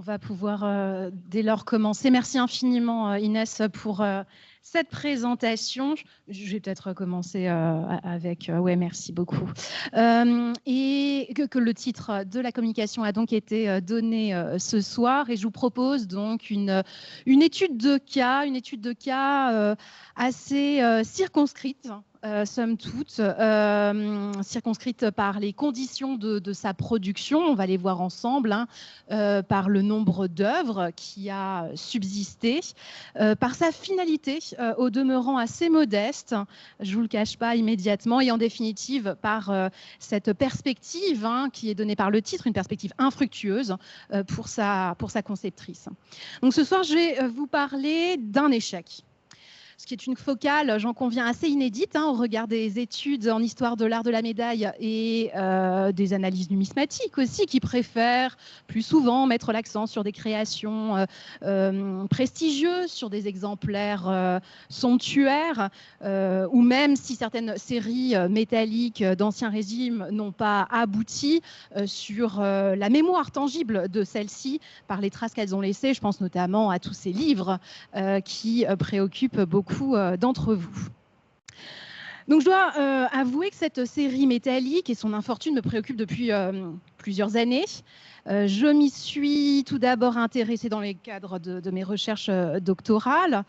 On va pouvoir dès lors commencer. Merci infiniment Inès pour cette présentation. Je vais peut-être commencer avec « ouais, merci beaucoup ». Et que le titre de la communication a donc été donné ce soir. Et je vous propose donc une étude de cas, assez circonscrite. Somme toute, circonscrite par les conditions de sa production, on va les voir ensemble, par le nombre d'œuvres qui a subsisté, par sa finalité, au demeurant assez modeste, je ne vous le cache pas immédiatement, et en définitive par cette perspective qui est donnée par le titre, une perspective infructueuse pour sa conceptrice. Donc ce soir, je vais vous parler d'un échec. Ce qui est une focale, j'en conviens, assez inédite au regard des études en histoire de l'art de la médaille et des analyses numismatiques aussi, qui préfèrent plus souvent mettre l'accent sur des créations prestigieuses, sur des exemplaires somptuaires, ou même si certaines séries métalliques d'ancien régime n'ont pas abouti, sur la mémoire tangible de celles-ci par les traces qu'elles ont laissées. Je pense notamment à tous ces livres qui préoccupent beaucoup d'entre vous. Donc je dois avouer que cette série métallique et son infortune me préoccupent depuis plusieurs années. Je m'y suis tout d'abord intéressée dans le cadre de mes recherches doctorales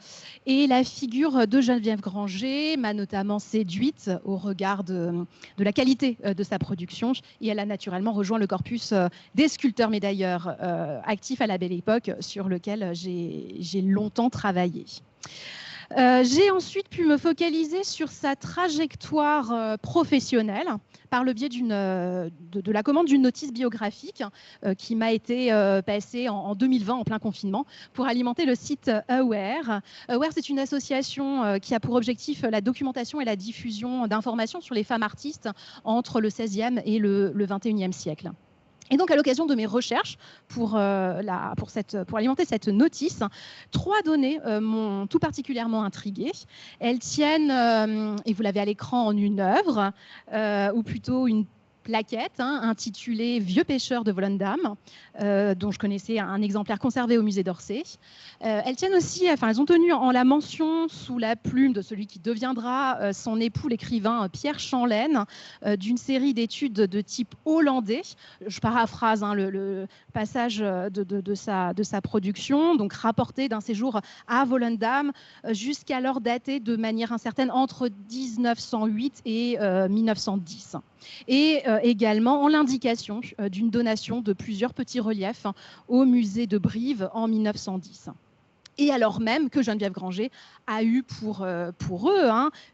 et la figure de Geneviève Granger m'a notamment séduite au regard de la qualité de sa production et elle a naturellement rejoint le corpus des sculpteurs médailleurs actifs à la Belle Époque sur lequel j'ai longtemps travaillé. J'ai ensuite pu me focaliser sur sa trajectoire professionnelle par le biais de la commande d'une notice biographique qui m'a été passée en 2020 en plein confinement pour alimenter le site Aware. Aware, c'est une association qui a pour objectif la documentation et la diffusion d'informations sur les femmes artistes entre le XVIe et le XXIe siècle. Et donc, à l'occasion de mes recherches pour alimenter cette notice, 3 données m'ont tout particulièrement intriguée. Elles tiennent, et vous l'avez à l'écran, en une œuvre, ou plutôt une plaquette intitulée « Vieux pêcheur de Volendam », dont je connaissais un exemplaire conservé au musée d'Orsay. Elles tiennent aussi, elles ont tenu en la mention sous la plume de celui qui deviendra son époux, l'écrivain Pierre Chanlaine, d'une série d'études de type hollandais. Je paraphrase le passage de sa production, donc rapporté d'un séjour à Volendam, jusqu'alors daté de manière incertaine entre 1908 et 1910. Et également en l'indication d'une donation de plusieurs petits reliefs au musée de Brive en 1910. Et alors même que Geneviève Granger a eu pour eux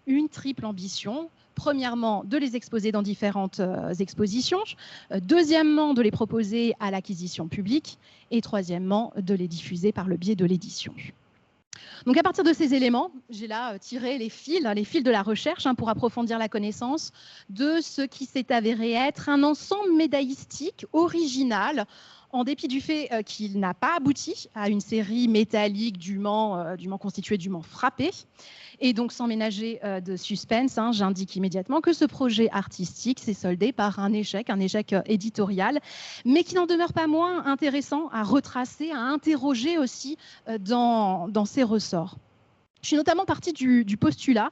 une triple ambition. Premièrement, de les exposer dans différentes expositions. Deuxièmement, de les proposer à l'acquisition publique. Et troisièmement, de les diffuser par le biais de l'édition. Donc à partir de ces éléments, j'ai là tiré les fils de la recherche pour approfondir la connaissance de ce qui s'est avéré être un ensemble médaillistique original, en dépit du fait qu'il n'a pas abouti à une série métallique dûment constituée, dûment frappée. Et donc, sans ménager de suspense, j'indique immédiatement que ce projet artistique s'est soldé par un échec éditorial, mais qui n'en demeure pas moins intéressant à retracer, à interroger aussi dans ses ressorts. Je suis notamment partie du postulat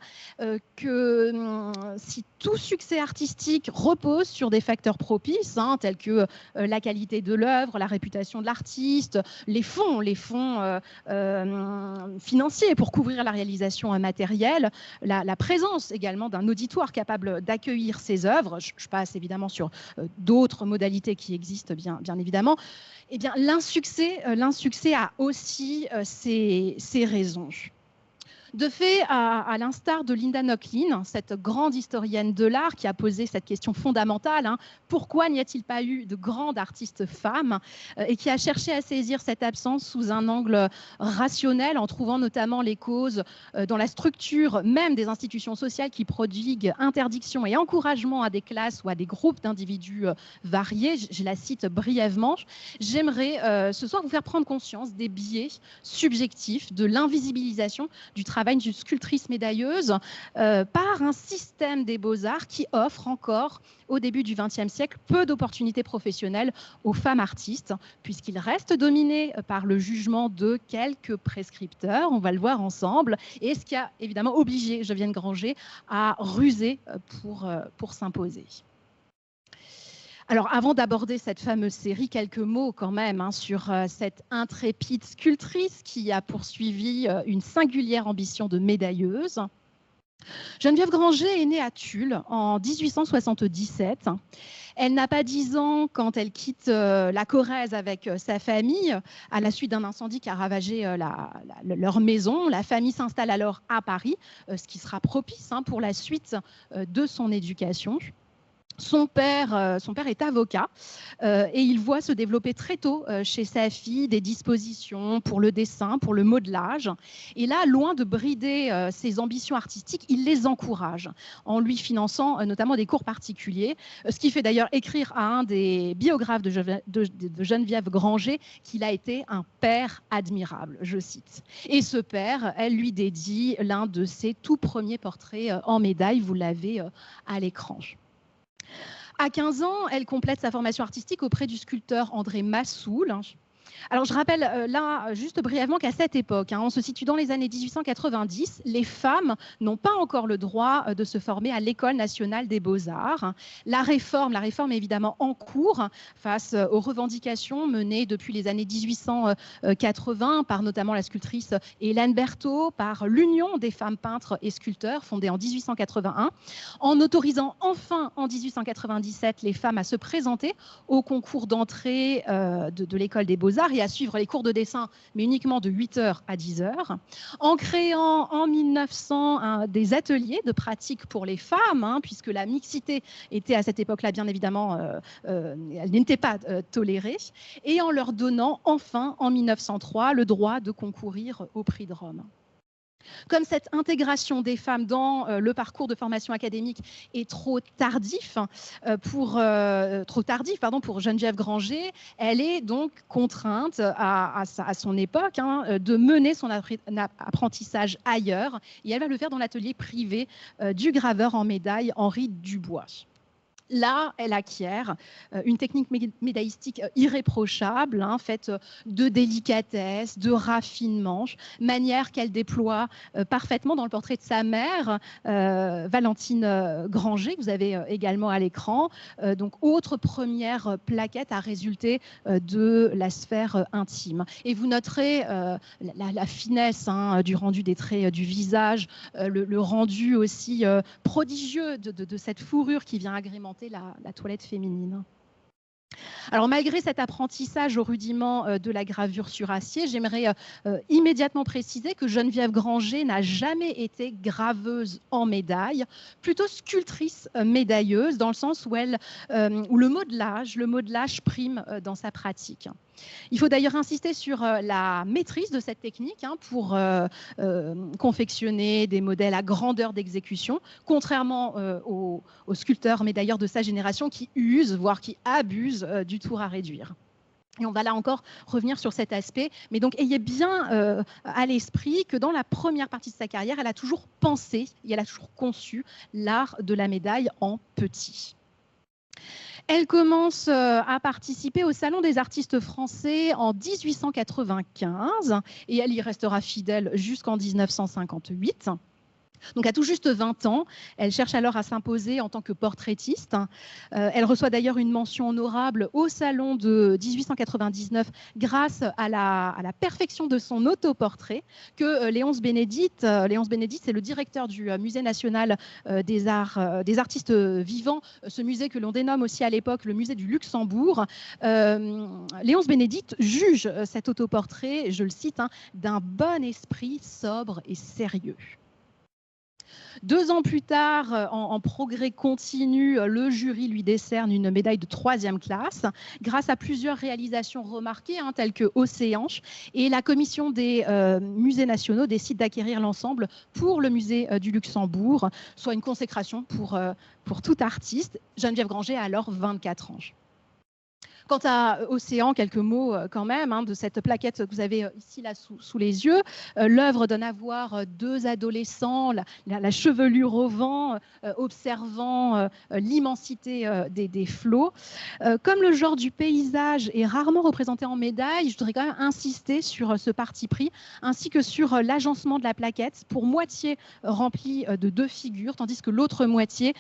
que si tout succès artistique repose sur des facteurs propices, tels que la qualité de l'œuvre, la réputation de l'artiste, les fonds financiers pour couvrir la réalisation matérielle, la présence également d'un auditoire capable d'accueillir ces œuvres, je passe évidemment sur d'autres modalités qui existent bien évidemment, eh bien l'insuccès a aussi ses raisons. De fait, à l'instar de Linda Nochlin, cette grande historienne de l'art qui a posé cette question fondamentale, pourquoi n'y a-t-il pas eu de grandes artistes femmes, et qui a cherché à saisir cette absence sous un angle rationnel en trouvant notamment les causes dans la structure même des institutions sociales qui prodiguent interdiction et encouragement à des classes ou à des groupes d'individus variés. Je la cite brièvement. J'aimerais ce soir vous faire prendre conscience des biais subjectifs de l'invisibilisation du travail travail d'une sculptrice médailleuse par un système des beaux-arts qui offre encore, au début du XXe siècle, peu d'opportunités professionnelles aux femmes artistes, puisqu'il reste dominé par le jugement de quelques prescripteurs, on va le voir ensemble, et ce qui a évidemment obligé Geneviève Granger à ruser pour s'imposer. Alors, avant d'aborder cette fameuse série, quelques mots quand même sur cette intrépide sculptrice qui a poursuivi une singulière ambition de médailleuse. Geneviève Granger est née à Tulle en 1877. Elle n'a pas 10 ans quand elle quitte la Corrèze avec sa famille à la suite d'un incendie qui a ravagé leur maison. La famille s'installe alors à Paris, ce qui sera propice pour la suite de son éducation. Son père est avocat et il voit se développer très tôt chez sa fille des dispositions pour le dessin, pour le modelage. Et là, loin de brider ses ambitions artistiques, il les encourage en lui finançant notamment des cours particuliers, ce qui fait d'ailleurs écrire à un des biographes de Geneviève Granger qu'il a été un père admirable, je cite. Et ce père, elle lui dédie l'un de ses tout premiers portraits en médaille, vous l'avez à l'écran. À 15 ans, elle complète sa formation artistique auprès du sculpteur André Massoul. Alors, je rappelle là, juste brièvement, qu'à cette époque, on se situe dans les années 1890, les femmes n'ont pas encore le droit de se former à l'École nationale des beaux-arts. La réforme est évidemment en cours face aux revendications menées depuis les années 1880 par notamment la sculptrice Hélène Berthaud, par l'Union des femmes peintres et sculpteurs fondée en 1881, en autorisant enfin en 1897 les femmes à se présenter au concours d'entrée de l'École des beaux-arts et à suivre les cours de dessin, mais uniquement de 8h à 10h, en créant en 1900 des ateliers de pratique pour les femmes, puisque la mixité était à cette époque-là, bien évidemment, elle n'était pas tolérée, et en leur donnant enfin, en 1903, le droit de concourir au Prix de Rome. Comme cette intégration des femmes dans le parcours de formation académique est trop tardif pour Geneviève Granger, elle est donc contrainte à son époque de mener son apprentissage ailleurs, et elle va le faire dans l'atelier privé du graveur en médaille Henri Dubois. Là, elle acquiert une technique médaillistique irréprochable, faite de délicatesse, de raffinement, manière qu'elle déploie parfaitement dans le portrait de sa mère, Valentine Granger, que vous avez également à l'écran. Donc, autre première plaquette à résulter de la sphère intime. Et vous noterez la finesse du rendu des traits du visage, le rendu aussi prodigieux de cette fourrure qui vient agrémenter la toilette féminine. Alors, malgré cet apprentissage au rudiment de la gravure sur acier, j'aimerais immédiatement préciser que Geneviève Granger n'a jamais été graveuse en médaille, plutôt sculptrice médailleuse, dans le sens où le modelage prime dans sa pratique. Il faut d'ailleurs insister sur la maîtrise de cette technique pour confectionner des modèles à grandeur d'exécution, contrairement aux sculpteurs médailleurs de sa génération qui usent, voire qui abusent du tour à réduire. Et on va là encore revenir sur cet aspect, mais donc ayez bien à l'esprit que dans la première partie de sa carrière, elle a toujours pensé et elle a toujours conçu l'art de la médaille en petit. Elle commence à participer au Salon des artistes français en 1895 et elle y restera fidèle jusqu'en 1958. Donc à tout juste 20 ans, elle cherche alors à s'imposer en tant que portraitiste. Elle reçoit d'ailleurs une mention honorable au Salon de 1899 grâce à la perfection de son autoportrait que Léonce Bénédite, c'est le directeur du Musée national des artistes vivants, ce musée que l'on dénomme aussi à l'époque le musée du Luxembourg. Léonce Bénédite juge cet autoportrait, je le cite, d'un bon esprit sobre et sérieux. 2 ans plus tard, en progrès continu, le jury lui décerne une médaille de 3e classe grâce à plusieurs réalisations remarquées, telles que Océanche, et la commission des musées nationaux décide d'acquérir l'ensemble pour le musée du Luxembourg, soit une consécration pour tout artiste. Geneviève Granger a alors 24 ans. Quant à Océan, quelques mots quand même de cette plaquette que vous avez ici là sous les yeux. L'œuvre donne à voir deux adolescents, la chevelure au vent, observant l'immensité des flots. Comme le genre du paysage est rarement représenté en médaille, je voudrais quand même insister sur ce parti pris, ainsi que sur l'agencement de la plaquette, pour moitié remplie de deux figures, tandis que l'autre moitié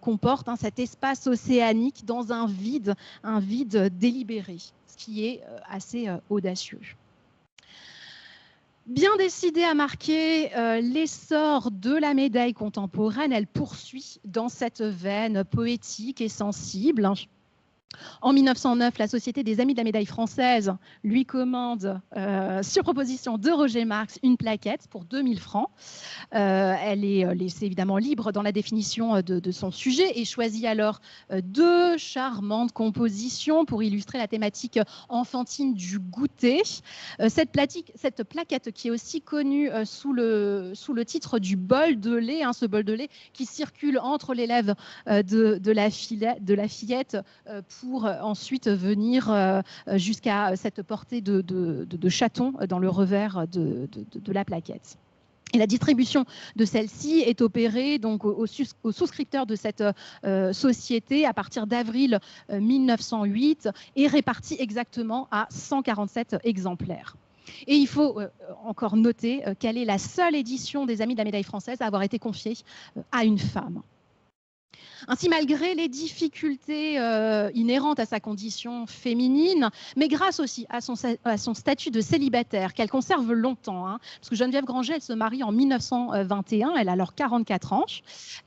comporte cet espace océanique dans un vide délibéré, ce qui est assez audacieux. Bien décidée à marquer l'essor de la médaille contemporaine, elle poursuit dans cette veine poétique et sensible. En 1909, la Société des Amis de la Médaille française lui commande, sur proposition de Roger Marx, une plaquette pour 2000 francs. Elle est laissée évidemment libre dans la définition de son sujet et choisit alors deux charmantes compositions pour illustrer la thématique enfantine du goûter. Cette plaquette qui est aussi connue sous le titre du bol de lait, ce bol de lait qui circule entre les lèvres de la fillette pour ensuite venir jusqu'à cette portée de chaton dans le revers de la plaquette. Et la distribution de celle-ci est opérée donc aux souscripteurs de cette société à partir d'avril 1908 et répartie exactement à 147 exemplaires. Et il faut encore noter qu'elle est la seule édition des Amis de la Médaille française à avoir été confiée à une femme. Ainsi, malgré les difficultés inhérentes à sa condition féminine, mais grâce aussi à son statut de célibataire, qu'elle conserve longtemps, parce que Geneviève Granger, elle se marie en 1921, elle a alors 44 ans.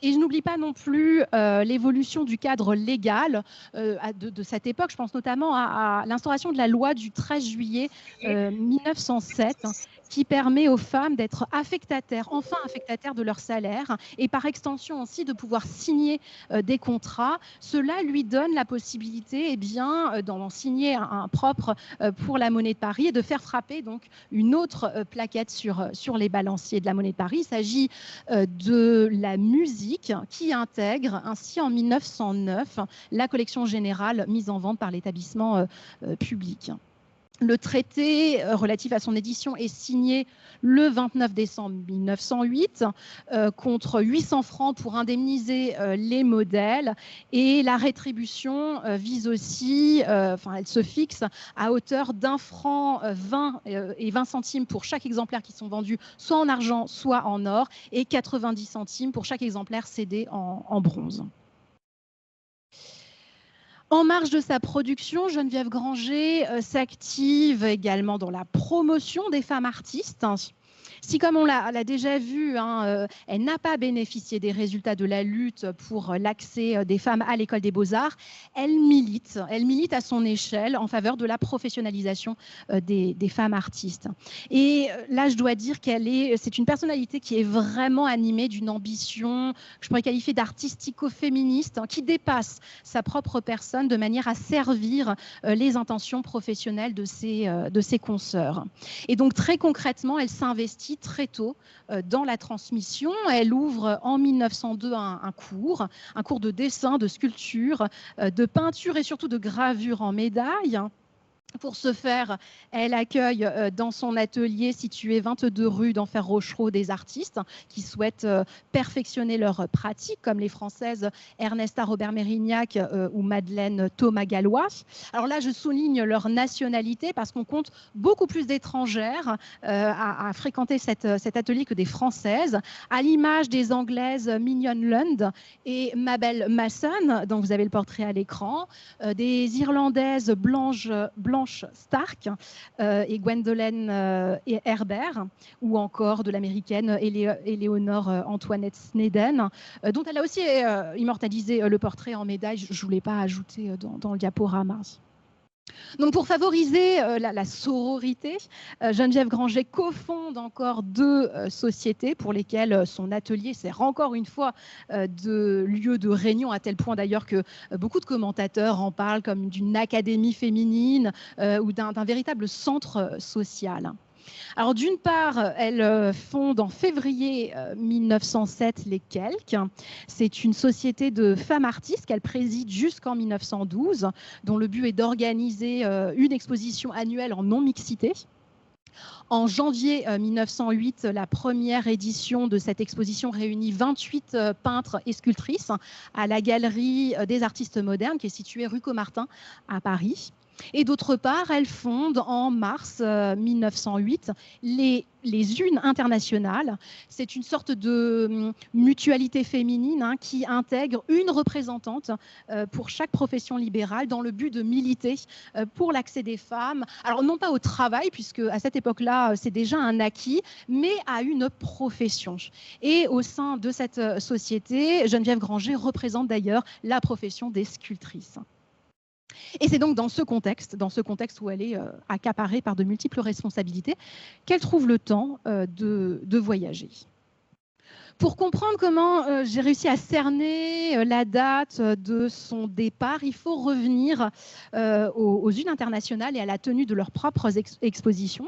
Et je n'oublie pas non plus l'évolution du cadre légal de cette époque. Je pense notamment à l'instauration de la loi du 13 juillet 1907, qui permet aux femmes d'être enfin affectataires de leur salaire et par extension aussi de pouvoir signer des contrats. Cela lui donne la possibilité d'en signer un propre pour la Monnaie de Paris et de faire frapper donc une autre plaquette sur les balanciers de la Monnaie de Paris. Il s'agit de la musique qui intègre ainsi en 1909 la collection générale mise en vente par l'établissement public. Le traité relatif à son édition est signé le 29 décembre 1908 contre 800 francs pour indemniser les modèles et la rétribution vise aussi, elle se fixe à hauteur d'1 franc 20 et 20 centimes pour chaque exemplaire qui sont vendus soit en argent soit en or et 90 centimes pour chaque exemplaire cédé en bronze. En marge de sa production, Geneviève Granger s'active également dans la promotion des femmes artistes. Si, comme on l'a déjà vu, elle n'a pas bénéficié des résultats de la lutte pour l'accès des femmes à l'école des beaux-arts, elle milite à son échelle en faveur de la professionnalisation des femmes artistes. Et là, je dois dire c'est une personnalité qui est vraiment animée d'une ambition que je pourrais qualifier d'artistico-féministe, qui dépasse sa propre personne de manière à servir les intentions professionnelles de ses consoeurs. Et donc, très concrètement, elle s'investit très tôt dans la transmission. Elle ouvre en 1902 un cours de dessin, de sculpture, de peinture et surtout de gravure en médaille. Pour ce faire, elle accueille dans son atelier situé 22 rue d'Enfer Rochereau des artistes qui souhaitent perfectionner leur pratique, comme les Françaises Ernesta Robert-Mérignac ou Madeleine Thomas-Gallois. Alors là, je souligne leur nationalité parce qu'on compte beaucoup plus d'étrangères à fréquenter cet atelier que des Françaises, à l'image des Anglaises Mignon Lund et Mabel Masson, dont vous avez le portrait à l'écran, des Irlandaises Blanche Stark et Gwendolyn Herbert, ou encore de l'américaine Éléonore Antoinette Sneden, dont elle a aussi immortalisé le portrait en médaille. Je ne voulais pas ajouter dans le diaporama. Donc, pour favoriser la sororité, Geneviève Granger cofonde encore deux sociétés pour lesquelles son atelier sert encore une fois de lieu de réunion, à tel point d'ailleurs que beaucoup de commentateurs en parlent comme d'une académie féminine ou d'un véritable centre social. Alors d'une part, elle fonde en février 1907 les Quelques. C'est une société de femmes artistes qu'elle préside jusqu'en 1912, dont le but est d'organiser une exposition annuelle en non-mixité. En janvier 1908, la première édition de cette exposition réunit 28 peintres et sculptrices à la Galerie des Artistes Modernes, qui est située rue Caumartin à Paris. Et d'autre part, elle fonde en mars 1908 les Unes internationales. C'est une sorte de mutualité féminine qui intègre une représentante pour chaque profession libérale dans le but de militer pour l'accès des femmes, alors non pas au travail, puisque à cette époque-là, c'est déjà un acquis, mais à une profession. Et au sein de cette société, Geneviève Granger représente d'ailleurs la profession des sculptrices. Et c'est donc dans ce contexte où elle est accaparée par de multiples responsabilités, qu'elle trouve le temps de voyager. Pour comprendre comment j'ai réussi à cerner la date de son départ, il faut revenir aux Unes internationales et à la tenue de leurs propres expositions.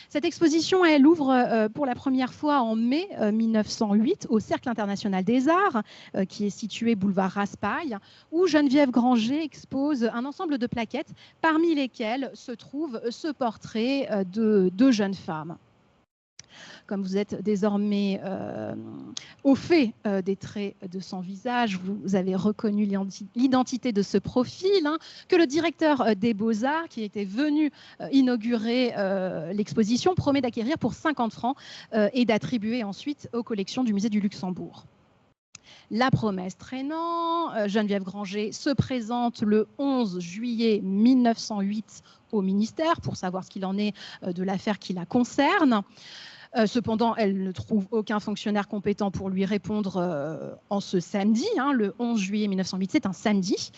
Cette exposition, elle ouvre pour la première fois en mai 1908 au Cercle international des arts, qui est situé boulevard Raspail, où Geneviève Granger expose un ensemble de plaquettes, parmi lesquelles se trouve ce portrait de deux jeunes femmes. Comme vous êtes désormais au fait des traits de son visage, vous avez reconnu l'identité de ce profil que le directeur des Beaux-Arts, qui était venu inaugurer l'exposition, promet d'acquérir pour 50 francs et d'attribuer ensuite aux collections du musée du Luxembourg. La promesse traînant, Geneviève Granger se présente le 11 juillet 1908 au ministère pour savoir ce qu'il en est de l'affaire qui la concerne. Cependant, elle ne trouve aucun fonctionnaire compétent pour lui répondre en ce samedi, le 11 juillet 1908, c'est un samedi.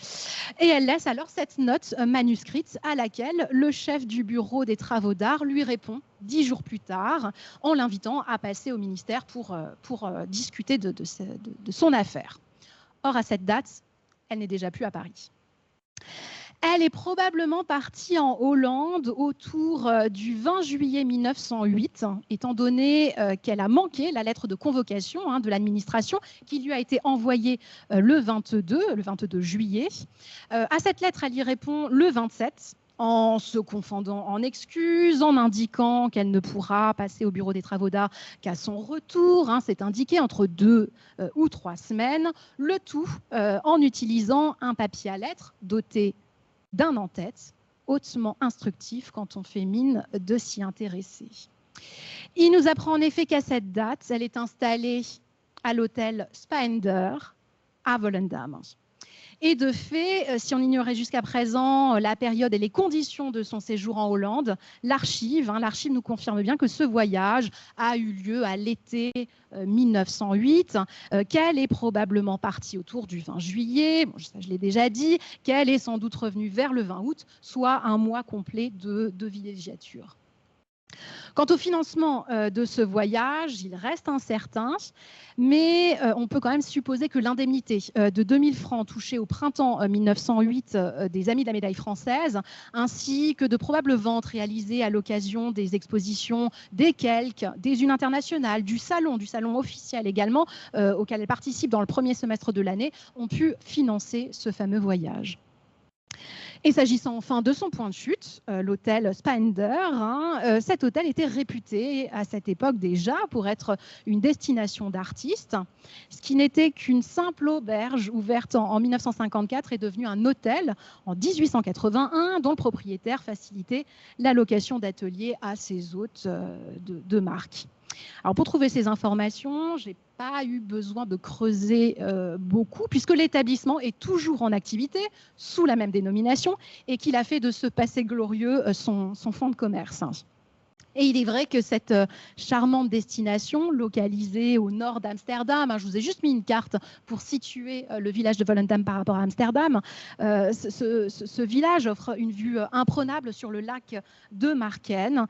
Et elle laisse alors cette note manuscrite à laquelle le chef du bureau des travaux d'art lui répond 10 jours plus tard en l'invitant à passer au ministère pour discuter de son affaire. Or, à cette date, elle n'est déjà plus à Paris. Elle est probablement partie en Hollande autour du 20 juillet 1908, étant donné qu'elle a manqué la lettre de convocation de l'administration qui lui a été envoyée le 22 juillet. À cette lettre, elle y répond le 27, en se confondant en excuses, en indiquant qu'elle ne pourra passer au bureau des travaux d'art qu'à son retour. C'est indiqué entre 2 ou 3 semaines, le tout en utilisant un papier à lettres doté d'un en-tête, hautement instructif quand on fait mine de s'y intéresser. Il nous apprend en effet qu'à cette date, elle est installée à l'hôtel Spender à Volendam. Et de fait, si on ignorait jusqu'à présent la période et les conditions de son séjour en Hollande, l'archive nous confirme bien que ce voyage a eu lieu à l'été 1908, qu'elle est probablement partie autour du 20 juillet, ça je l'ai déjà dit, qu'elle est sans doute revenue vers le 20 août, soit un mois complet de villégiature. Quant au financement de ce voyage, il reste incertain, mais on peut quand même supposer que l'indemnité de 2000 francs touchée au printemps 1908 des Amis de la Médaille française, ainsi que de probables ventes réalisées à l'occasion des expositions des Quelques, des Unes internationales, du salon officiel également, auquel elle participe dans le premier semestre de l'année, ont pu financer ce fameux voyage. Et s'agissant enfin de son point de chute, l'hôtel Spender, cet hôtel était réputé à cette époque déjà pour être une destination d'artistes. Ce qui n'était qu'une simple auberge ouverte en 1954 est devenu un hôtel en 1881 dont le propriétaire facilitait la location d'ateliers à ses hôtes de marque. Alors pour trouver ces informations, je n'ai pas eu besoin de creuser beaucoup puisque l'établissement est toujours en activité sous la même dénomination et qu'il a fait de ce passé glorieux son fonds de commerce. Et il est vrai que cette charmante destination, localisée au nord d'Amsterdam, je vous ai juste mis une carte pour situer le village de Volendam par rapport à Amsterdam, ce village offre une vue imprenable sur le lac de Marken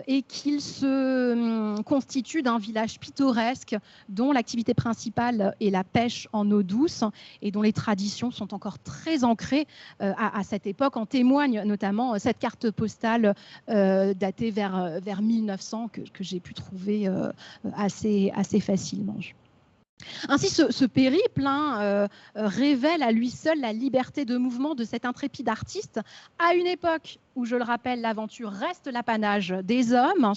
et qu'il se constitue d'un village pittoresque dont l'activité principale est la pêche en eau douce et dont les traditions sont encore très ancrées à cette époque. En témoigne notamment cette carte postale datée vers vers 1900 que j'ai pu trouver assez facilement. Ainsi, ce périple révèle à lui seul la liberté de mouvement de cet intrépide artiste, à une époque où, je le rappelle, l'aventure reste l'apanage des hommes.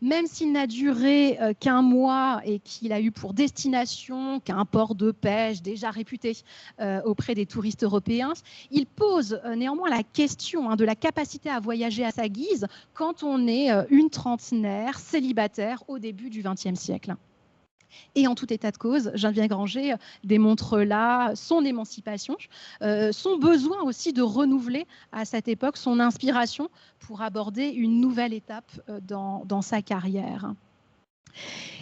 Même s'il n'a duré qu'un mois et qu'il a eu pour destination qu'un port de pêche déjà réputé auprès des touristes européens, il pose néanmoins la question de la capacité à voyager à sa guise quand on est une trentenaire célibataire au début du XXe siècle. Et en tout état de cause, Geneviève Granger démontre là son émancipation, son besoin aussi de renouveler à cette époque son inspiration pour aborder une nouvelle étape dans sa carrière.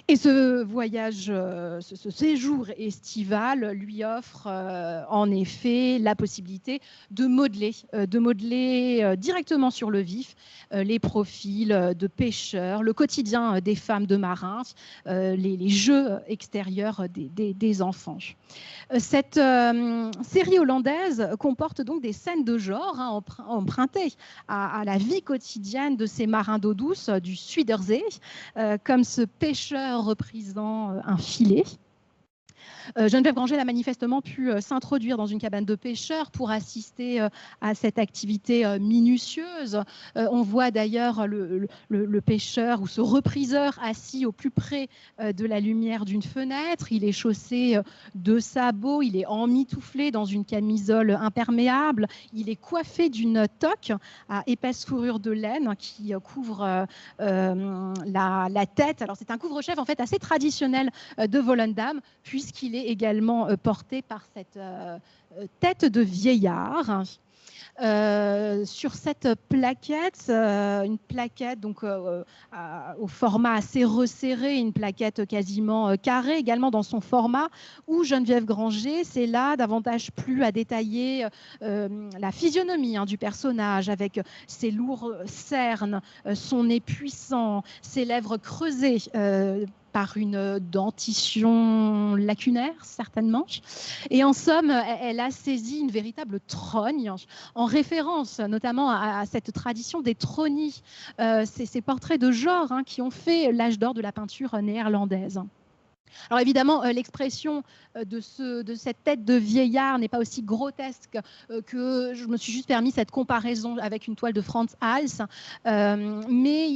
Et ce voyage, ce séjour estival lui offre en effet la possibilité de modeler directement sur le vif les profils de pêcheurs, le quotidien des femmes de marins, les jeux extérieurs des enfants. Cette série hollandaise comporte donc des scènes de genre empruntées à la vie quotidienne de ces marins d'eau douce du Zuiderzee, comme ce pêcheur reprisant un filet. Geneviève Granger a manifestement pu s'introduire dans une cabane de pêcheurs pour assister à cette activité minutieuse. On voit d'ailleurs le pêcheur ou ce repriseur assis au plus près de la lumière d'une fenêtre. Il est chaussé de sabots, il est emmitouflé dans une camisole imperméable, il est coiffé d'une toque à épaisse fourrure de laine qui couvre la tête. Alors c'est un couvre-chef en fait assez traditionnel de Volendam, puisqu'il est également porté par cette tête de vieillard. Sur cette plaquette, une plaquette donc, au format assez resserré, une plaquette quasiment carrée également dans son format, où Geneviève Granger s'est là davantage plu à détailler la physionomie du personnage avec ses lourds cernes, son nez puissant, ses lèvres creusées par une dentition lacunaire, certainement. Et en somme, elle a saisi une véritable trogne, en référence notamment à cette tradition des tronies, ces portraits de genre qui ont fait l'âge d'or de la peinture néerlandaise. Alors évidemment, l'expression de cette tête de vieillard n'est pas aussi grotesque que je me suis juste permis cette comparaison avec une toile de Frans Hals, mais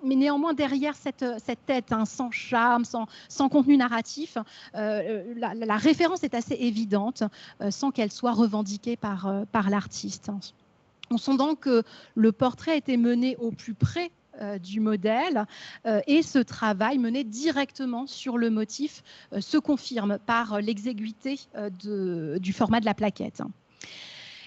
néanmoins derrière cette tête sans charme, sans contenu narratif, la référence est assez évidente sans qu'elle soit revendiquée par l'artiste. On sent donc que le portrait a été mené au plus près du modèle et ce travail mené directement sur le motif se confirme par l'exiguïté du format de la plaquette.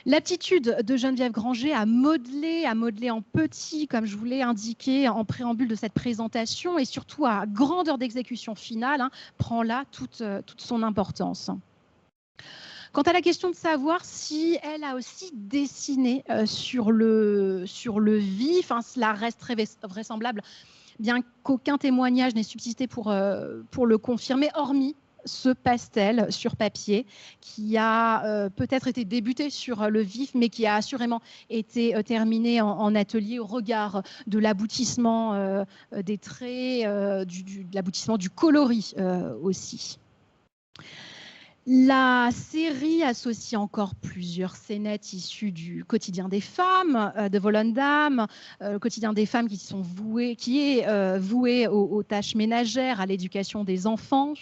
L'aptitude de Geneviève Granger à modeler en petit, comme je vous l'ai indiqué en préambule de cette présentation, et surtout à grandeur d'exécution finale, prend là toute son importance. Quant à la question de savoir si elle a aussi dessiné sur le vif, cela reste très vraisemblable, bien qu'aucun témoignage n'ait subsisté pour le confirmer, hormis ce pastel sur papier qui a peut-être été débuté sur le vif, mais qui a assurément été terminé en atelier au regard de l'aboutissement des traits, de l'aboutissement du coloris aussi. La série associe encore plusieurs scénettes issues du quotidien des femmes de Volendam, le quotidien des femmes qui est voué aux tâches ménagères, à l'éducation des enfants.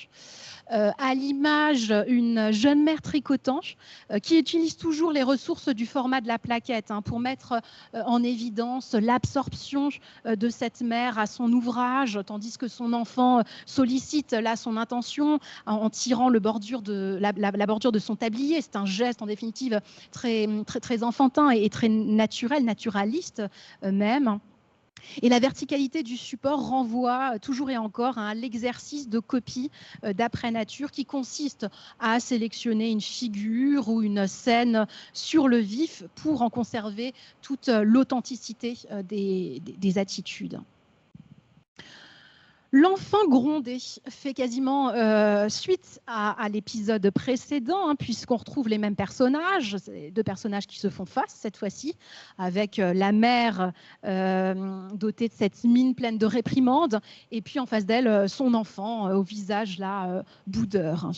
À l'image, une jeune mère tricotante qui utilise toujours les ressources du format de la plaquette pour mettre en évidence l'absorption de cette mère à son ouvrage, tandis que son enfant sollicite là son intention en tirant la bordure de son tablier. C'est un geste en définitive très, très, très enfantin et très naturel, naturaliste même. Et la verticalité du support renvoie toujours et encore à l'exercice de copie d'après nature qui consiste à sélectionner une figure ou une scène sur le vif pour en conserver toute l'authenticité des attitudes. L'enfant grondé fait quasiment suite à l'épisode précédent, hein, puisqu'on retrouve les mêmes personnages, deux personnages qui se font face cette fois-ci, avec la mère dotée de cette mine pleine de réprimandes, et puis en face d'elle, son enfant au visage là, boudeur.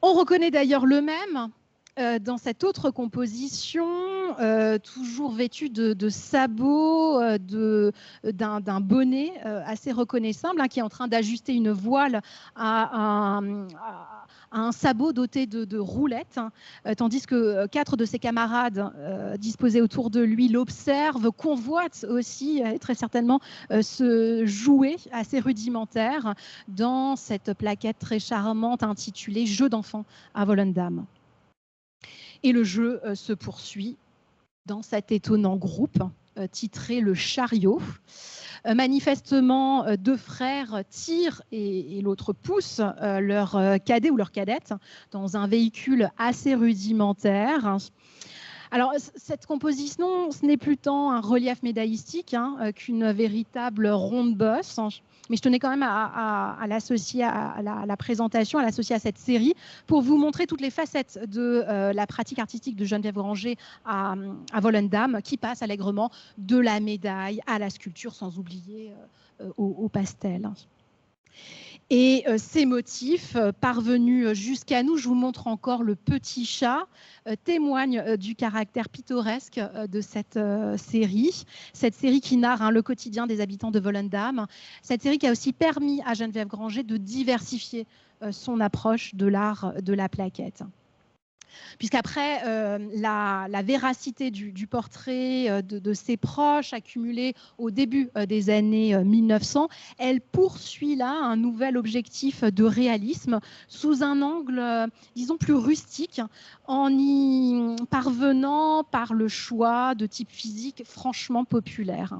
On reconnaît d'ailleurs le même dans cette autre composition, toujours vêtu de sabots, d'un bonnet assez reconnaissable, hein, qui est en train d'ajuster une voile à un sabot doté de roulettes, hein, tandis que 4 de ses camarades disposés autour de lui l'observent, convoitent aussi, très certainement, ce jouet assez rudimentaire dans cette plaquette très charmante intitulée « Jeu d'enfant à Volendam ». Et le jeu se poursuit dans cet étonnant groupe titré Le Chariot. Manifestement, 2 frères tirent et l'autre pousse leur cadet ou leur cadette dans un véhicule assez rudimentaire. Alors, cette composition, ce n'est plus tant un relief médaillistique, hein, qu'une véritable ronde bosse. Mais je tenais quand même à l'associer à la présentation, à l'associer à cette série, pour vous montrer toutes les facettes de la pratique artistique de Geneviève Granger à Volendam, qui passe allègrement de la médaille à la sculpture, sans oublier au pastel. Et ces motifs parvenus jusqu'à nous, je vous montre encore le petit chat, témoignent du caractère pittoresque de cette série qui narre, hein, le quotidien des habitants de Volendam, cette série qui a aussi permis à Geneviève Granger de diversifier son approche de l'art de la plaquette. Puisqu'après la véracité du portrait de ses proches accumulée au début des années 1900, elle poursuit là un nouvel objectif de réalisme sous un angle, disons, plus rustique, en y parvenant par le choix de types physiques franchement populaires.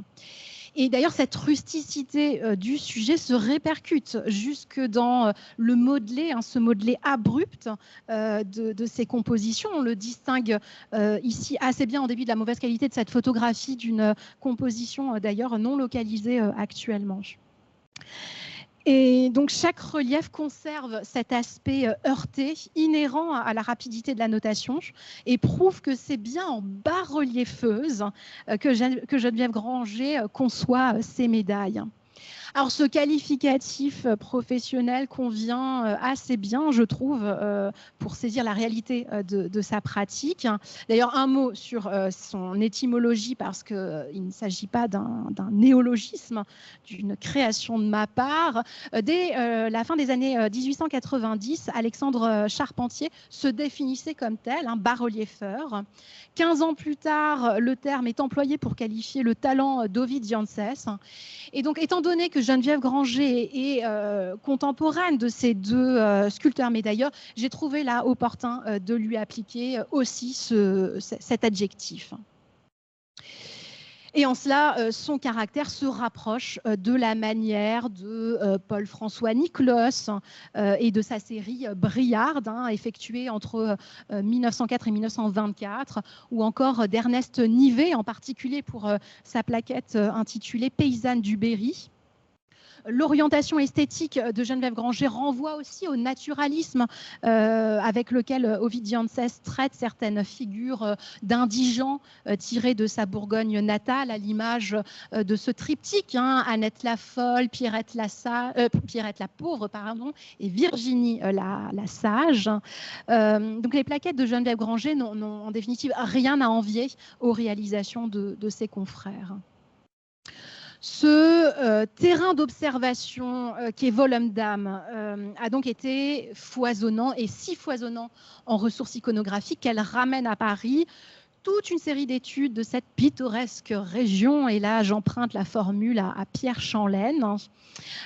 Et d'ailleurs, cette rusticité du sujet se répercute jusque dans le modelé, hein, ce modelé abrupt de ces compositions. On le distingue ici assez bien en début de la mauvaise qualité de cette photographie d'une composition d'ailleurs non localisée actuellement. Et donc, chaque relief conserve cet aspect heurté, inhérent à la rapidité de la notation, et prouve que c'est bien en bas-reliefeuse que Geneviève Granger conçoit ses médailles. Alors, ce qualificatif professionnel convient assez bien, je trouve, pour saisir la réalité de sa pratique. D'ailleurs, un mot sur son étymologie, parce qu'il ne s'agit pas d'un néologisme, d'une création de ma part. Dès la fin des années 1890, Alexandre Charpentier se définissait comme tel, un bas-reliefeur. 15 ans plus tard, le terme est employé pour qualifier le talent d'Ovid Janssens. Et donc, étant donné que Geneviève Granger est contemporaine de ces deux sculpteurs médailleurs, j'ai trouvé là opportun de lui appliquer aussi cet adjectif. Et en cela, son caractère se rapproche de la manière de Paul-François Niclos et de sa série Briard, hein, effectuée entre 1904 et 1924, ou encore d'Ernest Nivet, en particulier pour sa plaquette intitulée Paysanne du Berry. L'orientation esthétique de Geneviève Granger renvoie aussi au naturalisme avec lequel Ovid Janssens traite certaines figures d'indigents tirées de sa Bourgogne natale, à l'image de ce triptyque, hein, Annette la folle, Pierrette la pauvre, pardon, et Virginie la sage. Donc les plaquettes de Geneviève Granger n'ont en définitive rien à envier aux réalisations de ses confrères. Ce terrain d'observation qu'est Volendam a donc été foisonnant, et si foisonnant en ressources iconographiques qu'elle ramène à Paris toute une série d'études de cette pittoresque région. Et là, j'emprunte la formule à Pierre Chanlaine.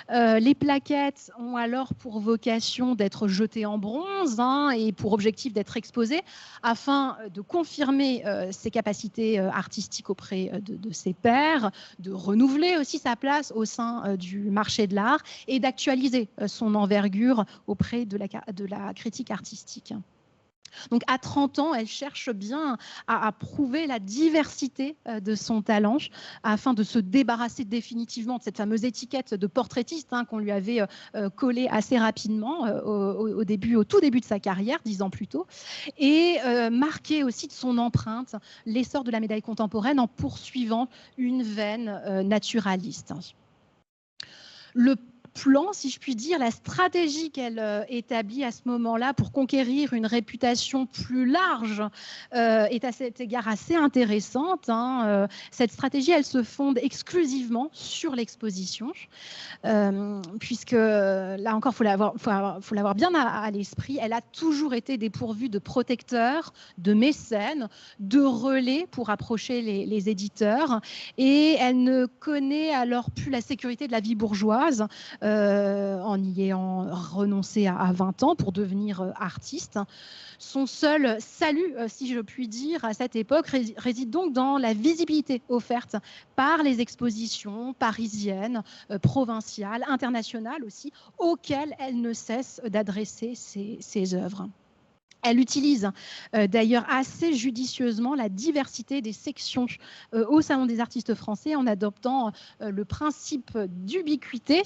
Les plaquettes ont alors pour vocation d'être jetées en bronze, hein, et pour objectif d'être exposées afin de confirmer ses capacités artistiques auprès de ses pairs, de renouveler aussi sa place au sein du marché de l'art et d'actualiser son envergure auprès de la critique artistique. Donc à 30 ans, elle cherche bien à prouver la diversité de son talent afin de se débarrasser définitivement de cette fameuse étiquette de portraitiste qu'on lui avait collée assez rapidement au tout début de sa carrière, 10 ans plus tôt, et marquer aussi de son empreinte l'essor de la médaille contemporaine en poursuivant une veine naturaliste. Le plan, si je puis dire, la stratégie qu'elle établit à ce moment-là pour conquérir une réputation plus large est à cet égard assez intéressante. Cette stratégie, elle se fonde exclusivement sur l'exposition, puisque là encore, faut l'avoir bien à l'esprit, elle a toujours été dépourvue de protecteurs, de mécènes, de relais pour approcher les éditeurs, et elle ne connaît alors plus la sécurité de la vie bourgeoise, en y ayant renoncé à 20 ans pour devenir artiste. Son seul salut, si je puis dire, à cette époque réside donc dans la visibilité offerte par les expositions parisiennes, provinciales, internationales aussi, auxquelles elle ne cesse d'adresser ses œuvres. Elle utilise d'ailleurs assez judicieusement la diversité des sections au Salon des artistes français en adoptant le principe d'ubiquité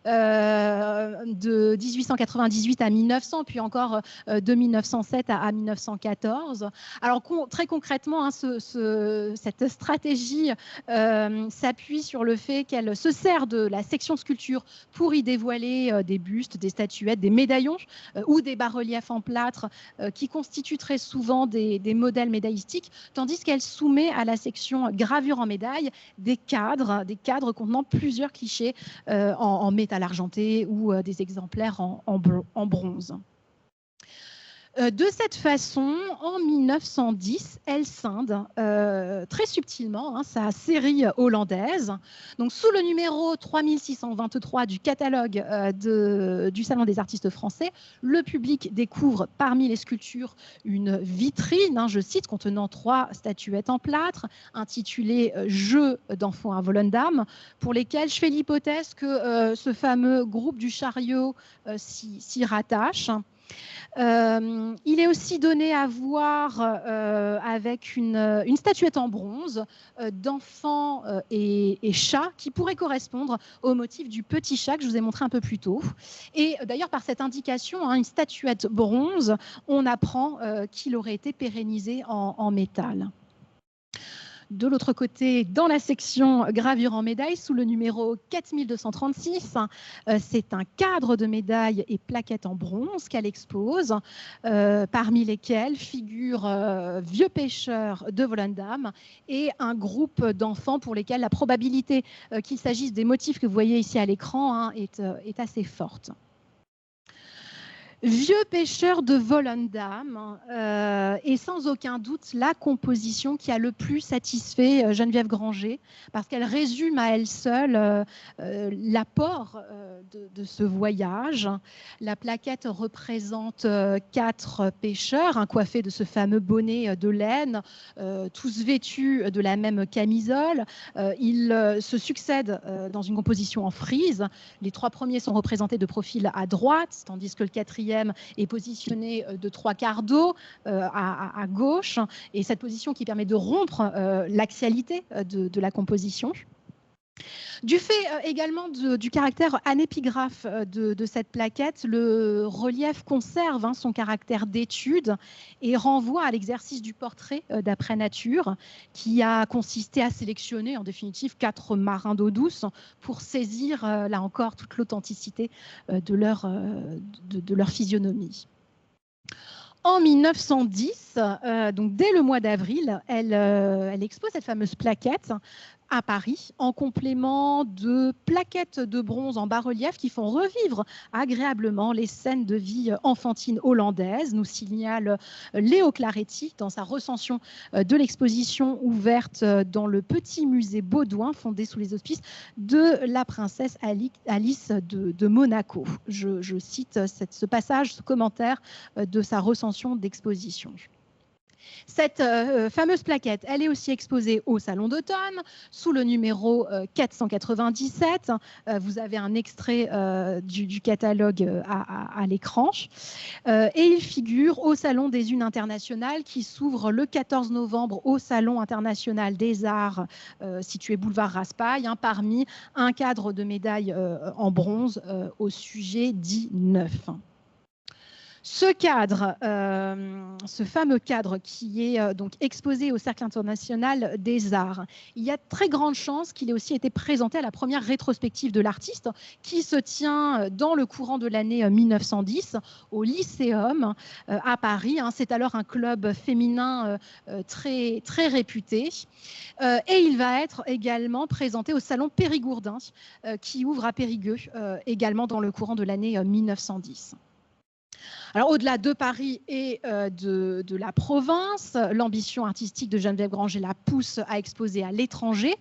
de 1898 à 1900, puis encore de 1907 à 1914. Alors très concrètement, cette stratégie s'appuie sur le fait qu'elle se sert de la section sculpture pour y dévoiler des bustes, des statuettes, des médaillons ou des bas-reliefs en plâtre qui constituent très souvent des modèles médaillistiques, tandis qu'elle soumet à la section gravure en médaille des cadres contenant plusieurs clichés en métal argenté ou des exemplaires en bronze. De cette façon, en 1910, elle scinde très subtilement sa série hollandaise. Donc, sous le numéro 3623 du catalogue du Salon des artistes français, le public découvre parmi les sculptures une vitrine, je cite, contenant 3 statuettes en plâtre, intitulée « Jeux d'enfants à Volendam », pour lesquelles je fais l'hypothèse que ce fameux groupe du chariot s'y rattache. Il est aussi donné à voir avec une statuette en bronze d'enfants et chats qui pourrait correspondre au motif du petit chat que je vous ai montré un peu plus tôt. Et d'ailleurs, par cette indication, une statuette bronze, on apprend qu'il aurait été pérennisé en métal. De l'autre côté, dans la section gravure en médaille, sous le numéro 4236, c'est un cadre de médailles et plaquettes en bronze qu'elle expose, parmi lesquelles figurent Vieux pêcheurs de Volendam et un groupe d'enfants pour lesquels la probabilité qu'il s'agisse des motifs que vous voyez ici à l'écran est assez forte. Vieux pêcheurs de Volendam est sans aucun doute la composition qui a le plus satisfait Geneviève Granger, parce qu'elle résume à elle seule l'apport de ce voyage. La plaquette représente 4 pêcheurs coiffés de ce fameux bonnet de laine, tous vêtus de la même camisole. Ils se succèdent dans une composition en frise. Les 3 premiers sont représentés de profil à droite, tandis que le 4e est positionné de 3/4 dos à gauche, et cette position qui permet de rompre l'axialité de la composition. Du fait également du caractère anépigraphe de cette plaquette, le relief conserve son caractère d'étude et renvoie à l'exercice du portrait d'après nature, qui a consisté à sélectionner en définitive 4 marins d'eau douce pour saisir là encore toute l'authenticité de leur physionomie. En 1910, donc dès le mois d'avril, elle expose cette fameuse plaquette à Paris, en complément de plaquettes de bronze en bas-relief qui font revivre agréablement les scènes de vie enfantine hollandaise, nous signale Léo Claretti dans sa recension de l'exposition ouverte dans le petit musée Baudouin, fondé sous les auspices de la princesse Alice de Monaco. Je cite ce passage, ce commentaire de sa recension d'exposition. Cette fameuse plaquette, elle est aussi exposée au Salon d'automne, sous le numéro 497. Vous avez un extrait du catalogue à l'écran. Et il figure au Salon des Unes internationales qui s'ouvre le 14 novembre au Salon international des arts situé boulevard Raspail, parmi un cadre de médailles en bronze au sujet dit neuf. Ce cadre, ce fameux cadre qui est donc exposé au Cercle international des arts, il y a de très grandes chances qu'il ait aussi été présenté à la première rétrospective de l'artiste qui se tient dans le courant de l'année 1910 au Lycéum à Paris. C'est alors un club féminin très, très réputé. Et il va être également présenté au Salon Périgourdin qui ouvre à Périgueux également dans le courant de l'année 1910. Alors, au-delà de Paris et de la province, l'ambition artistique de Geneviève Granger la pousse à exposer à l'étranger.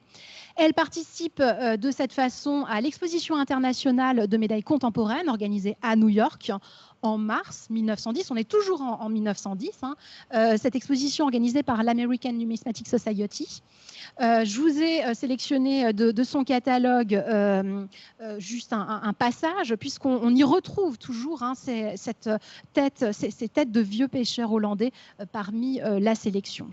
Elle participe de cette façon à l'exposition internationale de médailles contemporaines organisée à New York en mars 1910. On est toujours en 1910. Cette exposition organisée par l'American Numismatic Society. Je vous ai sélectionné de son catalogue juste un passage, puisqu'on y retrouve toujours ces têtes de vieux pêcheurs hollandais parmi la sélection.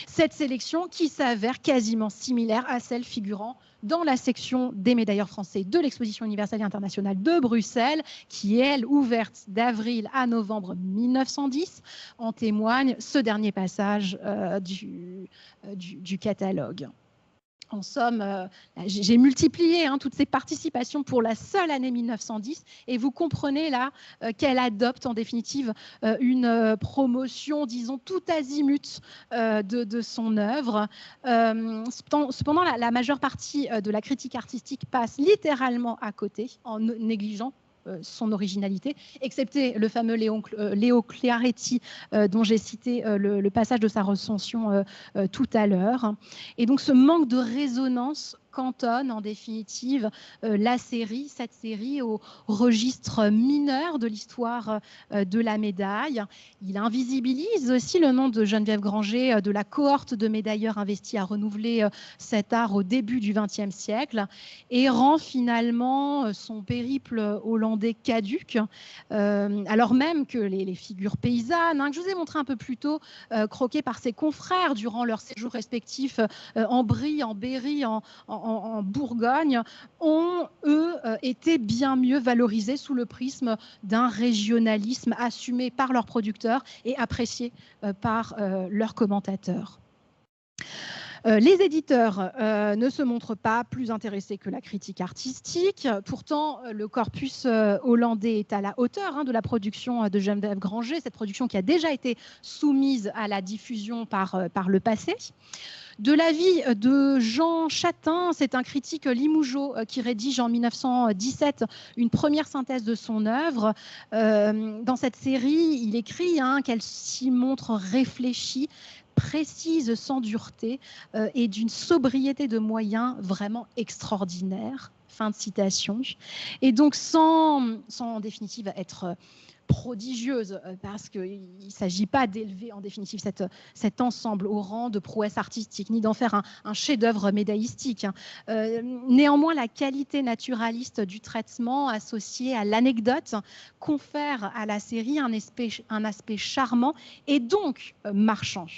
Cette sélection qui s'avère quasiment similaire à celle figurant dans la section des médailleurs français de l'Exposition universelle et internationale de Bruxelles, qui est, elle, ouverte d'avril à novembre 1910. En témoigne ce dernier passage du catalogue. En somme, j'ai multiplié toutes ces participations pour la seule année 1910 et vous comprenez là qu'elle adopte en définitive une promotion, disons, tout azimut de son œuvre. Cependant, la majeure partie de la critique artistique passe littéralement à côté en négligeant son originalité, excepté le fameux Léo Chiaretti dont j'ai cité le passage de sa recension tout à l'heure. Et donc ce manque de résonance cantonne en définitive cette série au registre mineur de l'histoire de la médaille. Il invisibilise aussi le nom de Geneviève Granger, de la cohorte de médailleurs investis à renouveler cet art au début du XXe siècle et rend finalement son périple hollandais caduc, alors même que les figures paysannes, que je vous ai montré un peu plus tôt, croquées par ses confrères durant leurs séjours respectifs en Brie, en Berry, en Bourgogne, ont, eux, été bien mieux valorisés sous le prisme d'un régionalisme assumé par leurs producteurs et apprécié par leurs commentateurs. Les éditeurs ne se montrent pas plus intéressés que la critique artistique. Pourtant, le corpus hollandais est à la hauteur de la production de Geneviève Granger, cette production qui a déjà été soumise à la diffusion par le passé. De l'avis de Jean Chatin, c'est un critique limougeaud qui rédige en 1917 une première synthèse de son œuvre. Dans cette série, il écrit qu'elle s'y montre réfléchie, précise sans dureté et d'une sobriété de moyens vraiment extraordinaire. Fin de citation. Et donc sans en définitive être prodigieuse, parce qu'il ne s'agit pas d'élever en définitive cet ensemble au rang de prouesse artistique, ni d'en faire un chef-d'œuvre médaillistique. Néanmoins, la qualité naturaliste du traitement associée à l'anecdote confère à la série un aspect charmant et donc marchand.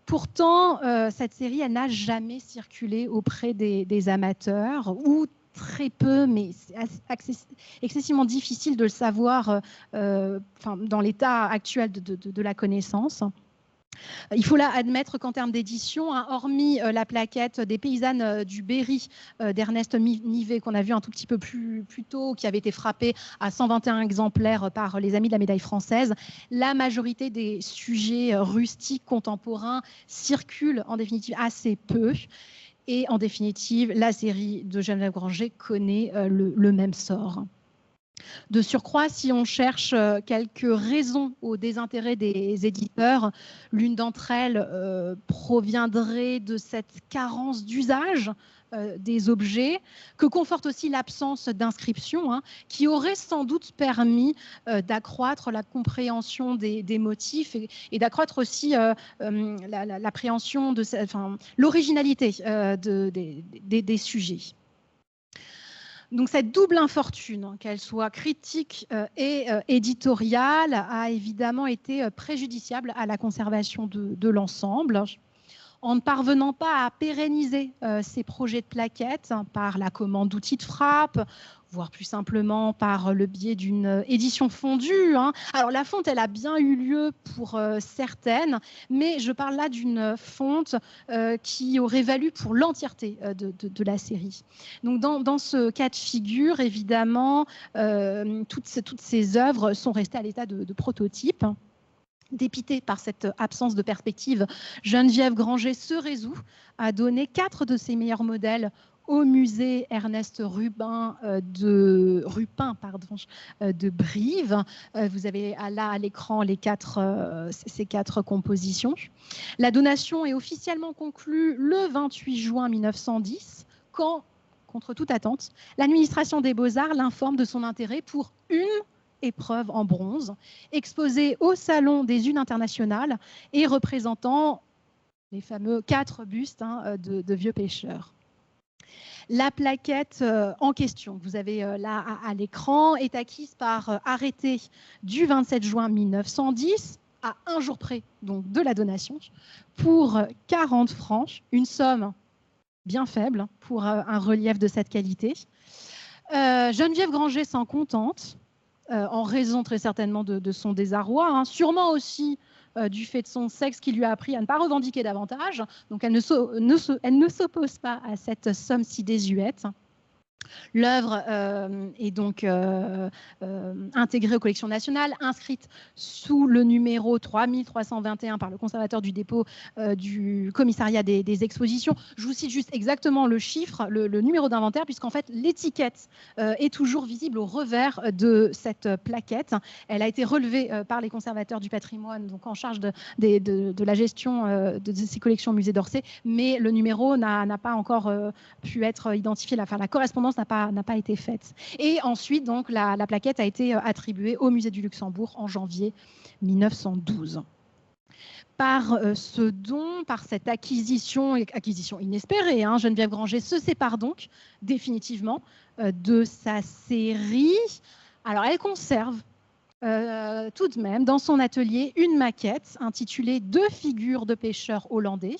Pourtant, cette série, elle n'a jamais circulé auprès des amateurs ou très peu, mais c'est excessivement difficile de le savoir dans l'état actuel de la connaissance. Il faut là admettre qu'en termes d'édition, hormis la plaquette des paysannes du Berry d'Ernest Nivet, qu'on a vu un tout petit peu plus tôt, qui avait été frappée à 121 exemplaires par les Amis de la médaille française, la majorité des sujets rustiques contemporains circulent en définitive assez peu. Et en définitive, la série de Geneviève Granger connaît le même sort. De surcroît, si on cherche quelques raisons au désintérêt des éditeurs, l'une d'entre elles proviendrait de cette carence d'usage des objets, que conforte aussi l'absence d'inscription, hein, qui aurait sans doute permis d'accroître la compréhension des motifs et d'accroître aussi l'appréhension de, enfin, l'originalité des sujets. Donc cette double infortune, hein, qu'elle soit critique et éditoriale, a évidemment été préjudiciable à la conservation de l'ensemble. En ne parvenant pas à pérenniser ces projets de plaquettes, hein, par la commande d'outils de frappe, voire plus simplement par le biais d'une édition fondue, hein. Alors la fonte, elle a bien eu lieu pour certaines, mais je parle là d'une fonte qui aurait valu pour l'entièreté de la série. Donc dans ce cas de figure, évidemment, toutes ces œuvres sont restées à l'état de prototype. Dépitée par cette absence de perspective, Geneviève Granger se résout à donner 4 de ses meilleurs modèles au musée Ernest Rupin de Brive. Vous avez là à l'écran ces 4 compositions. La donation est officiellement conclue le 28 juin 1910, quand, contre toute attente, l'administration des Beaux-Arts l'informe de son intérêt pour une épreuve en bronze, exposée au Salon des Unes internationales et représentant les fameux 4 bustes, hein, de vieux pêcheurs. La plaquette en question, que vous avez là à l'écran, est acquise par arrêté du 27 juin 1910, à un jour près donc, de la donation, pour 40 francs, une somme bien faible pour un relief de cette qualité. Geneviève Granger s'en contente, en raison très certainement de son désarroi, hein, sûrement aussi du fait de son sexe qui lui a appris à ne pas revendiquer davantage. Donc elle ne s'oppose pas à cette somme si désuète. L'œuvre est donc intégrée aux collections nationales, inscrite sous le numéro 3321 par le conservateur du dépôt du commissariat des expositions. Je vous cite juste exactement le chiffre, le numéro d'inventaire, puisqu'en fait l'étiquette est toujours visible au revers de cette plaquette. Elle a été relevée par les conservateurs du patrimoine, donc en charge de la gestion de ces collections au musée d'Orsay, mais le numéro n'a pas encore pu être identifié. Enfin, la correspondance n'a pas été faite. Et ensuite, donc, la plaquette a été attribuée au musée du Luxembourg en janvier 1912. Par ce don, par cette acquisition inespérée, hein, Geneviève Granger se sépare donc définitivement de sa série. Alors, elle conserve tout de même dans son atelier une maquette intitulée « 2 figures de pêcheurs hollandais ».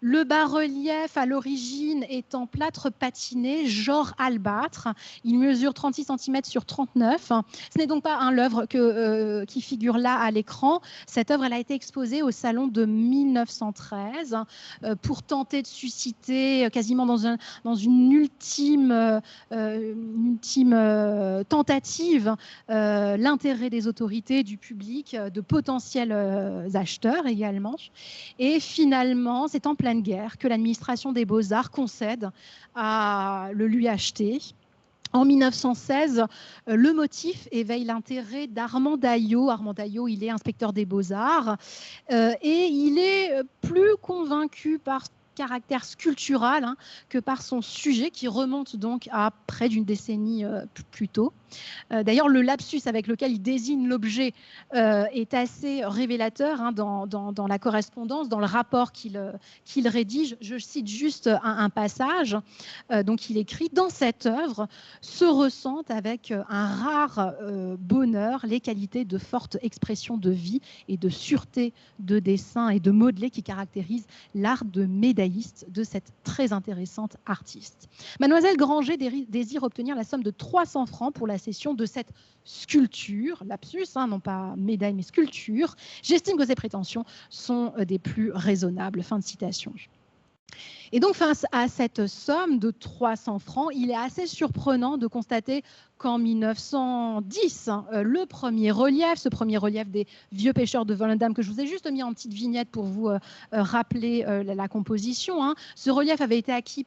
Le bas-relief à l'origine est en plâtre patiné, genre albâtre. Il mesure 36 cm sur 39. Ce n'est donc pas l'œuvre qui figure là à l'écran. Cette œuvre, elle a été exposée au salon de 1913 pour tenter de susciter quasiment dans une ultime tentative l'intérêt des autorités, du public, de potentiels acheteurs également. Et finalement, c'est en pleine guerre que l'administration des Beaux-Arts concède à le lui acheter. En 1916, le motif éveille l'intérêt d'Armand Daillot. Armand Daillot, il est inspecteur des Beaux-Arts et il est plus convaincu par caractère sculptural, hein, que par son sujet qui remonte donc à près d'une décennie plus tôt. D'ailleurs, le lapsus avec lequel il désigne l'objet est assez révélateur, hein, dans la correspondance, dans le rapport qu'il rédige. Je cite juste un passage. Donc, il écrit « Dans cette œuvre se ressentent avec un rare bonheur les qualités de forte expression de vie et de sûreté de dessin et de modelé qui caractérisent l'art de médailliste de cette très intéressante artiste. Mademoiselle Granger désire obtenir la somme de 300 francs pour la cession de cette sculpture, lapsus, hein, non pas médaille mais sculpture. J'estime que ces prétentions sont des plus raisonnables. » Fin de citation. Et donc, face à cette somme de 300 francs, il est assez surprenant de constater qu'en 1910, le premier relief, ce premier relief des vieux pêcheurs de Volendam, que je vous ai juste mis en petite vignette pour vous rappeler la composition, hein, ce relief avait été acquis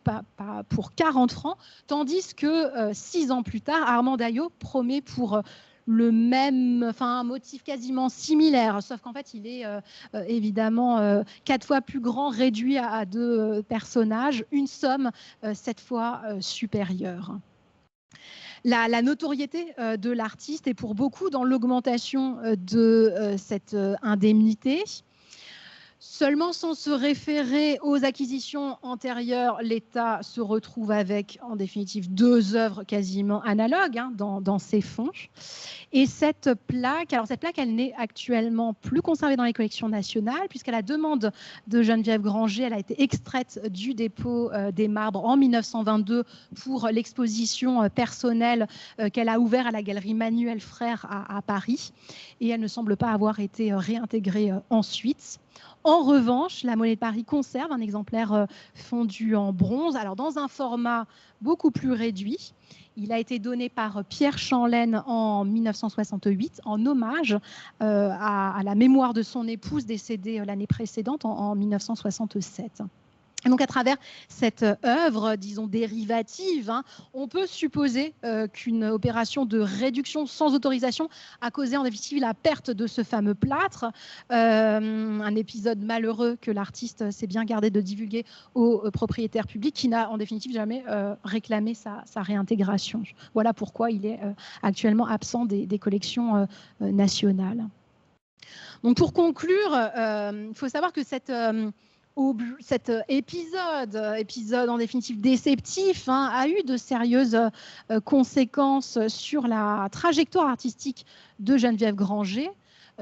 pour 40 francs, tandis que 6 ans plus tard, Armand Daillot promet pour le même, enfin un motif quasiment similaire, sauf qu'en fait il est évidemment 4 fois plus grand, réduit à 2 personnages, une somme 7 fois supérieure. La notoriété de l'artiste est pour beaucoup dans l'augmentation de cette indemnité. Seulement sans se référer aux acquisitions antérieures, l'État se retrouve avec, en définitive, 2 œuvres quasiment analogues dans ses fonds. Et cette plaque, elle n'est actuellement plus conservée dans les collections nationales, puisqu'à la demande de Geneviève Granger, elle a été extraite du dépôt des Marbres en 1922 pour l'exposition personnelle qu'elle a ouverte à la galerie Manuel Frères à Paris. Et elle ne semble pas avoir été réintégrée ensuite. En revanche, la Monnaie de Paris conserve un exemplaire fondu en bronze, alors dans un format beaucoup plus réduit. Il a été donné par Pierre Chanlaine en 1968 en hommage à la mémoire de son épouse décédée l'année précédente en 1967. Et donc à travers cette œuvre, disons dérivative, on peut supposer qu'une opération de réduction sans autorisation a causé en définitive la perte de ce fameux plâtre, un épisode malheureux que l'artiste s'est bien gardé de divulguer au propriétaire public qui n'a en définitive jamais réclamé sa réintégration. Voilà pourquoi il est actuellement absent des collections nationales. Donc pour conclure, il faut savoir que cet épisode en définitive déceptif a eu de sérieuses conséquences sur la trajectoire artistique de Geneviève Granger,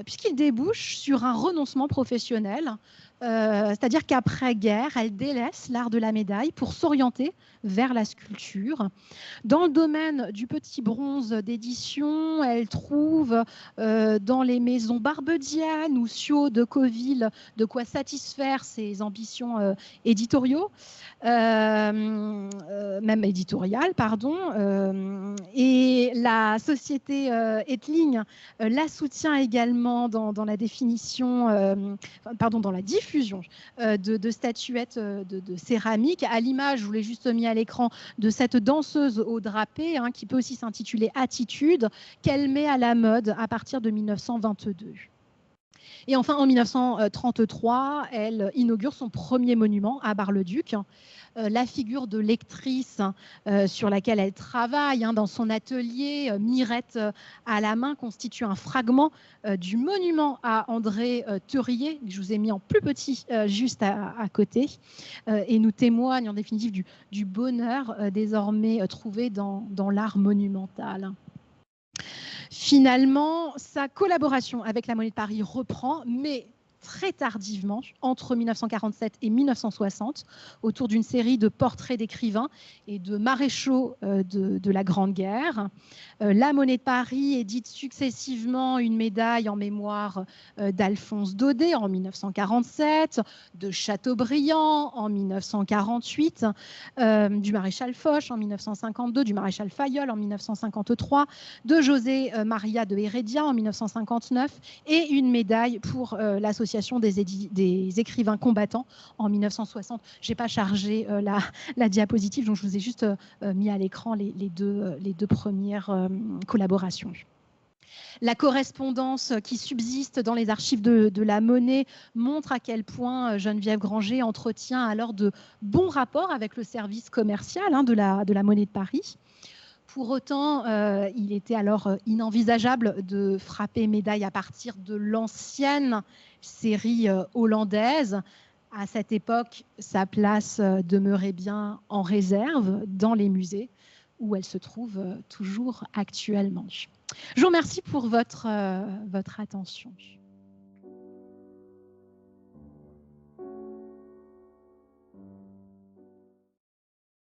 puisqu'il débouche sur un renoncement professionnel, c'est-à-dire qu'après-guerre, elle délaisse l'art de la médaille pour s'orienter vers la sculpture. Dans le domaine du petit bronze d'édition, elle trouve dans les maisons Barbedienne ou Sceaux de Coville de quoi satisfaire ses ambitions éditoriaux, même éditoriales, pardon. Et la société Etling la soutient également dans la définition, dans la diffusion de statuettes de céramique, à l'image, je vous l'ai juste mis à l'écran, de cette danseuse au drapé, qui peut aussi s'intituler Attitude, qu'elle met à la mode à partir de 1922. Et enfin, en 1933, elle inaugure son premier monument à Bar-le-Duc, la figure de lectrice sur laquelle elle travaille dans son atelier, mirette à la main, constitue un fragment du monument à André Theuriet, que je vous ai mis en plus petit juste à côté, et nous témoigne en définitive du bonheur désormais trouvé dans l'art monumental. Finalement, sa collaboration avec la Monnaie de Paris reprend, mais très tardivement, entre 1947 et 1960, autour d'une série de portraits d'écrivains et de maréchaux de la Grande Guerre. La Monnaie de Paris édite successivement une médaille en mémoire d'Alphonse Daudet en 1947, de Chateaubriand en 1948, du maréchal Foch en 1952, du maréchal Fayolle en 1953, de José Maria de Heredia en 1959 et une médaille pour l'association des écrivains combattants en 1960. Je n'ai pas chargé la diapositive, donc je vous ai juste mis à l'écran les deux premières collaborations. La correspondance qui subsiste dans les archives de la Monnaie montre à quel point Geneviève Granger entretient alors de bons rapports avec le service commercial de la Monnaie de Paris. Pour autant, il était alors inenvisageable de frapper médaille à partir de l'ancienne série hollandaise. À cette époque, sa place demeurait bien en réserve dans les musées où elle se trouve toujours actuellement. Je vous remercie pour votre attention.